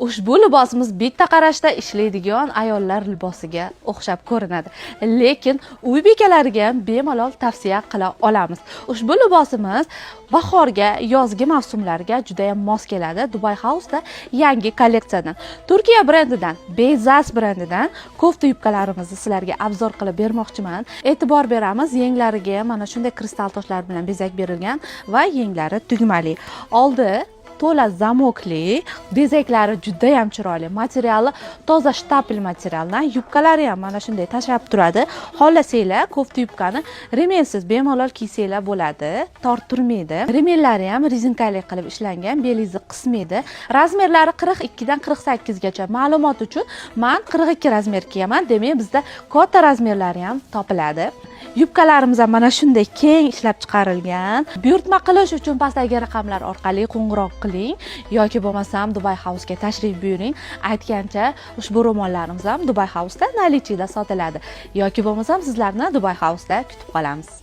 Ushbu libosimiz bitta qarashda ishlaydigan ayollar libosiga o'xshab ko'rinadi. Lekin uy bekalariga ham bemalol tavsiya qila olamiz. Ushbu libosimiz bahorga, yozgi mavsumlarga juda ham mos keladi. Dubai House'da yangi kolleksiyadan, Turkiya brendidan, Bezas brendidan kofta yubkalarimizni sizlarga obzor qilib bermoqchiman. E'tibor beramiz, yenglariga mana shunday kristal toshlar bilan bezak berilgan va yenglari tugmali. Oldi to'la zamokli, bezaklari juda ham chiroyli. Materiali toza shtapel materialdan, yubkalari ham mana shunday tashlab turadi. Xohlasanglar kofta yubkani remensiz bemalol kiysanglar bo'ladi, torttirmaydi. Remellari ham rezinkali qilib ishlangan, belingizni qismaydi. Razmerlari 42 dan 48 gacha. Ma'lumot uchun men 42 razmer kiyaman, demak bizda katta razmerlari ham topiladi. Yubkalarimiz ham mana shunday keng ishlab chiqarilgan. Buyurtma qilish uchun pastdagi raqamlar orqali qo'ng'iroq qiling yoki bo'lmasam Dubai House'ga tashrif buyuring. Aytgancha, ushbu ro'mollarimiz ham Dubai House'da nalichida sotiladi yoki bo'lmasam sizlarni Dubai House'da kutib qolamiz.